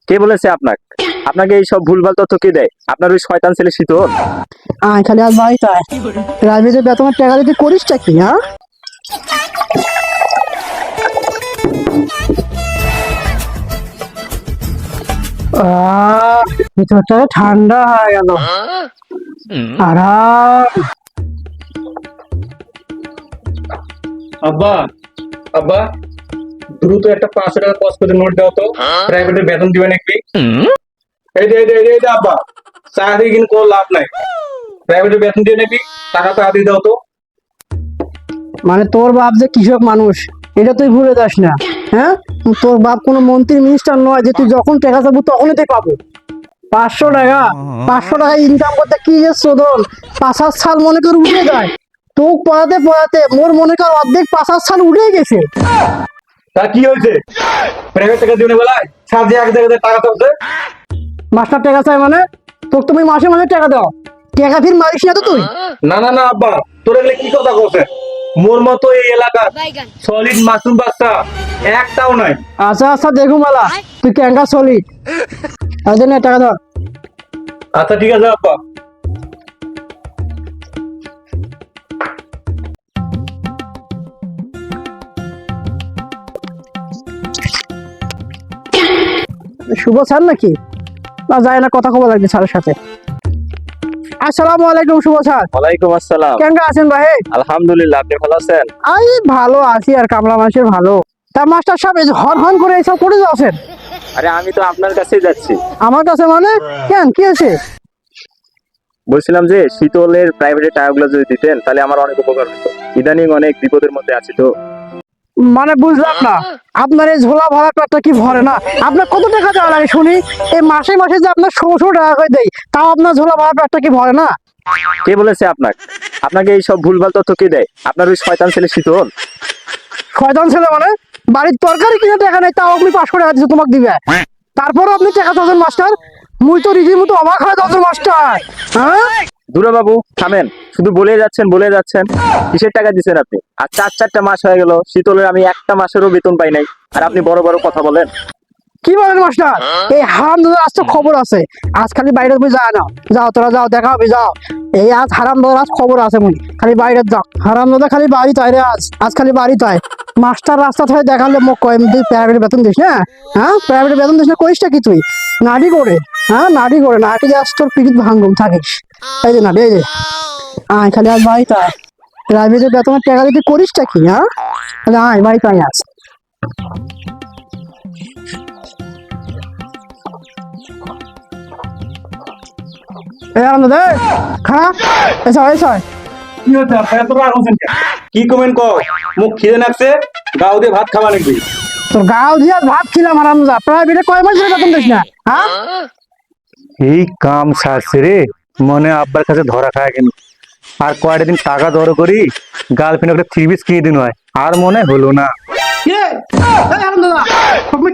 কে বলেছে আপনাকে এই সব ভুলভাল তথ্য কে দেয়? আপনার ওই শয়তান ছেলে শীতল। খালি আজ বাড়িতে আয়। প্রাইভেটের বেতনের টাকা দিতে করিসটা কি? হ্যাঁ, ভিতরটা ঠান্ডা হয়ে গেল। আরাম। আব্বা আব্বা দ্রুত একটা 500 টাকা কস করে নোট দাও তো, প্রাইভেটের বেতন দিবে নাকি? এই দে আব্বা, চাকরি কিন্তু কোনো লাভ নাই, প্রাইভেটের বেতন দিয়ে নাকি, টাকা তাড়াতাড়ি দাও তো। মানে তোর বাপ যে কৃষক মানুষ এটা তুই ভুলে যাস না। হ্যাঁ, তোর বাপ কোনো মন্ত্রী মিনিস্টার নয় যে তুই যখন টাকা চাবো তখনই তুই পাবো। 500 টাকা, 500 টাকা ইনকাম করতে কি যে শোধন, 5 সাল মনে কর উঠে যায়। তোক পড়াতে পড়াতে মোর মনে কর অর্ধেক 5 সাল উঠে গেছে। তা কি হয়েছে? প্রাইভেট টাকা দিনে বেলায় সাজে এক জায়গায় টাকা চাচ্ছে। মাস্টার টাকা চাই মানে? তোকে তুমি মাসে মাসে টাকা দাও, টাকা ফির মারিস না তো তুই? না আব্বা, তোর এগুলো কি কথা বলছে? মোর মতো এই এলাকার সলিড মাশরুম বাচ্চা একটাও নাই। আচ্ছা দেখু মালা, তুই ক্যাঙ্গা সলিড। আচ্ছা নে টাকা দাও। আচ্ছা ঠিক আছে আব্বা। শুভ স্যার নাকি? না যায় না, কথা কবা লাগবে স্যারের সাথে। আসসালামু আলাইকুম শুভ স্যার। ওয়ালাইকুম আসসালাম। কেমন আছেন ভাই? আলহামদুলিল্লাহ, আপনি ভালো আছেন? আমি ভালো আছি, আর কামলা মাসের ভালো। তা মাস্টার সাহেব এই যে হন হন করে এইসব করে যাচ্ছেন? আরে আমি তো আপনার কাছেই যাচ্ছি। আমার কাছে মানে? কেন, কি আছে? বলছিলাম যে শীতলের প্রাইভেটের টাকাগুলো যদি দিতেন তাহলে আমার অনেক উপকার হতো। ইদানিং অনেক বিপদের মধ্যে আছি তো। মানে বুঝলাম না, আপনার এই ঝোলা ভরা পেটটা কি ভরে না? আপনার কত টাকা দেওয়া লাগে শুনি? এই মাসে মাসে যে আপনার 1600 টাকা করে দেয়, তাও আপনার ঝোলা ভরা পেটটা কি ভরে না? কে বলেছে আপনাকে এই সব ভুলভাল তথ্য কে দেয়? আপনার ওই শয়তান ছেলে শীতল। শয়তান ছেলে মানে? বাড়ির তরকারি কিনে টাকা নেই, তাও আপনি 500 টাকা দিচ্ছে তোমাকে দিবে? তারপরও আপনি টাকা চাচ্ছেন মাস্টার? মুই তো রীতিমতো অবাক হয়ে যাচ্ছেন মাস্টার। হ্যাঁ, দুরা বাবু থামেন, শুধু বলে যাচ্ছেন। কিসের টাকা দিচ্ছেন আপনি? আর চারটা মাস হয়ে গেল শীতলের আমি একটা মাসেরও বেতন পাই নাই, আর আপনি বড় বড় কথা বলেন। কি বলেন মাস্টার? এই হারাম দাদার আজ তো খবর আছে। আজ খালি বাইরে তুমি যায় না, যাও তোরা যাও, দেখা হবে, যাও। এই আজ হারাম দাদার আজ খবর আছে, মুই খালি বাইরে যাও। হারাম দাদা খালি বাড়ি তাই রে, আজ খালি বাড়ি তাই। মাস্টার রাস্তা থেকে দেখালে মোক কয় তুই প্রাইভেট বেতন দিস না? হ্যাঁ, প্রাইভেট বেতন দিস না, করিসটা কি তুই? নাড়ি করে, হ্যাঁ নাড়ি করে, নাড়ি আজ তোর পিঠিত ভাঙ্গুম থাকিস। এই যে নাড়ি, এই যে আয় খালি আজ বাড়ি তাই। প্রাইভেটের বেতনের টাকা দিতে করিসটা কি? হ্যাঁ, আয় বাড়ি তাই আজ। কি হচ্ছে আপনার এত রাগ হচ্ছেন কেন? কি কমেন্ট কর, মুখ খিদে নাকছে, গাও দিয়ে ভাত খাওয়া নাকি? তোর গাও দিয়া ভাত খিলাম আরামদা, প্রাইভেটে কয় মাস ধরে বেতন দিস না? হ্যাঁ, এই কাম সারছে রে, মনে আব্বার কাছে ধরা খায় কেন? আর কয়টা দিন টাকা দর করি, গার্লফ্রেন্ড একটা 3 পিস কিনে দিন হয়, আর মনে হলো না।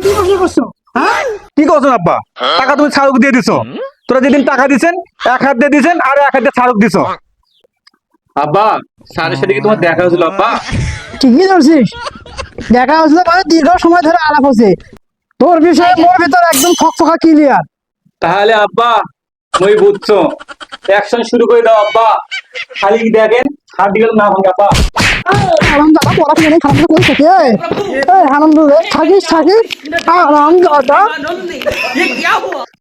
কি প্রশ্ন করছো? হ্যাঁ, কি করছেন আব্বা? টাকা তুমি ছাড়ক দিয়ে দিছো। তোরা যেদিন টাকা দিছেন এক হাত দিয়ে দিছেন, আর এক হাত দিয়ে ছাড়ক দিছো। আব্বা স্যারের সাথে কি তোমার দেখা হয়েছিল আব্বা? ঠিকই ধরছিস, দেখা হয়েছিল মানে দীর্ঘ সময় ধরে আলাপ হচ্ছে। তোর বিষয়ে মোর ভিতর একদম ফকফকা ক্লিয়ার। তাহলে আব্বা মই বুঝছো, অ্যাকশন শুরু করে দাও আব্বা। খালি দেখেন হাত দিল না ভাঙা আব্বা। আরাম দাদা পড়াশোনা নেই, খারাপ করে থাকে। আনন্দ থাকিস থাকিস আরাম দাদা।